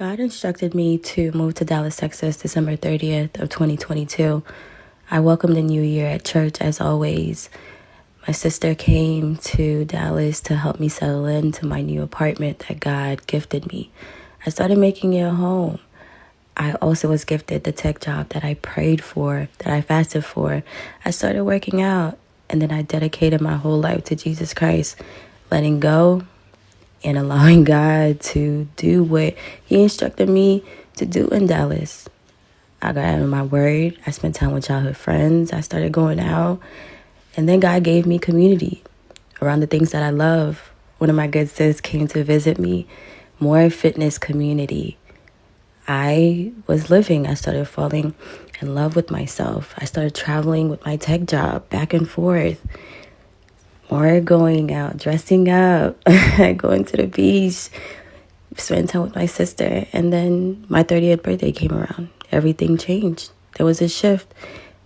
God instructed me to move to Dallas, Texas, December 30th of 2022. I welcomed the new year at church as always. My sister came to Dallas to help me settle into my new apartment that God gifted me. I started making it a home. I also was gifted the tech job that I prayed for, that I fasted for. I started working out, and then I dedicated my whole life to Jesus Christ, letting go and allowing God to do what He instructed me to do in Dallas. I got out of my word. I spent time with childhood friends. I started going out. And then God gave me community around the things that I love. One of my good sis came to visit me. More fitness community. I started falling in love with myself. I started traveling with my tech job back and forth. More going out, dressing up, going to the beach, spending time with my sister. And then my 30th birthday came around. Everything changed. There was a shift.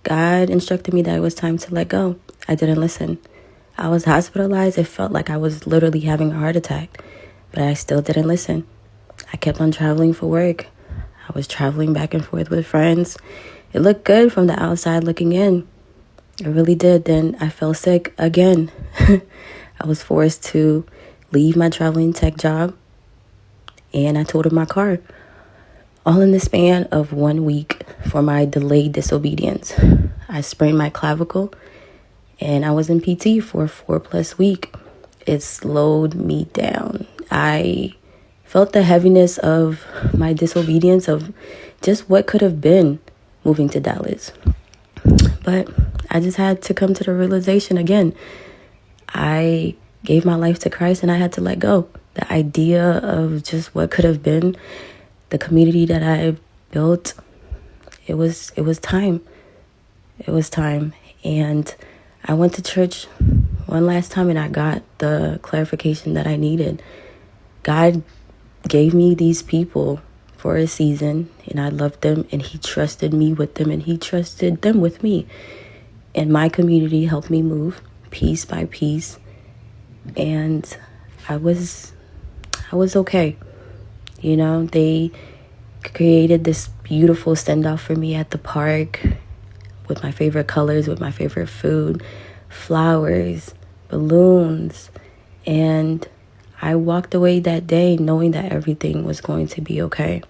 God instructed me that it was time to let go. I didn't listen. I was hospitalized. It felt like I was literally having a heart attack, but I still didn't listen. I kept on traveling for work. I was traveling back and forth with friends. It looked good from the outside looking in. It really did. Then I fell sick again. I was forced to leave my traveling tech job, and I totaled my car. All in the span of 1 week for my delayed disobedience. I sprained my clavicle, and I was in PT for 4+ weeks. It slowed me down. I felt the heaviness of my disobedience, of just what could have been moving to Dallas. But I just had to come to the realization again. I gave my life to Christ, and I had to let go. The idea of just what could have been, the community that I built, it was time. It was time. And I went to church one last time, and I got the clarification that I needed. God gave me these people for a season, and I loved them, and He trusted me with them, and He trusted them with me. And my community helped me move piece by piece, and I was okay. You know, they created this beautiful send-off for me at the park with my favorite colors, with my favorite food, flowers, balloons, and I walked away that day knowing that everything was going to be okay.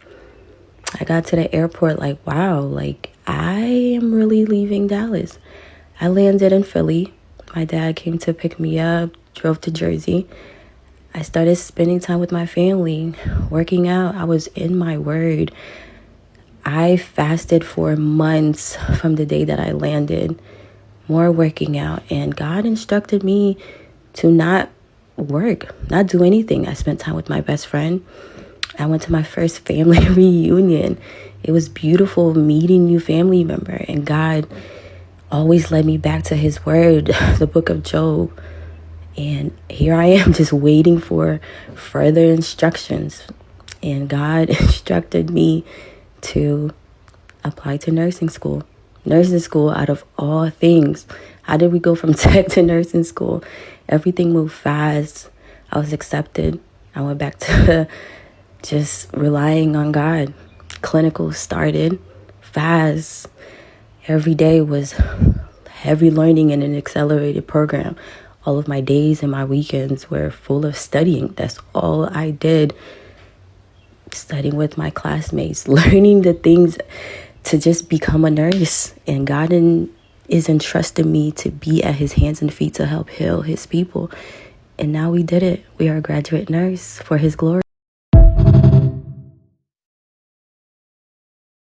I got to the airport like, wow, like I am really leaving Dallas. I landed in Philly. My dad came to pick me up, drove to Jersey. I started spending time with my family, working out. I was in my word. I fasted for months from the day that I landed, more working out. And God instructed me to not work, not do anything. I spent time with my best friend. I went to my first family reunion. It was beautiful meeting new family member. And God always led me back to His word, the book of Job. And here I am just waiting for further instructions. And God instructed me to apply to nursing school. Nursing school, out of all things. How did we go from tech to nursing school? Everything moved fast. I was accepted. I went back to just relying on God. Clinical started fast. Every day was heavy learning in an accelerated program. All of my days and my weekends were full of studying. That's all I did. Studying with my classmates, learning the things to just become a nurse. And God is entrusting me to be at His hands and feet to help heal His people. And now we did it. We are a graduate nurse for His glory.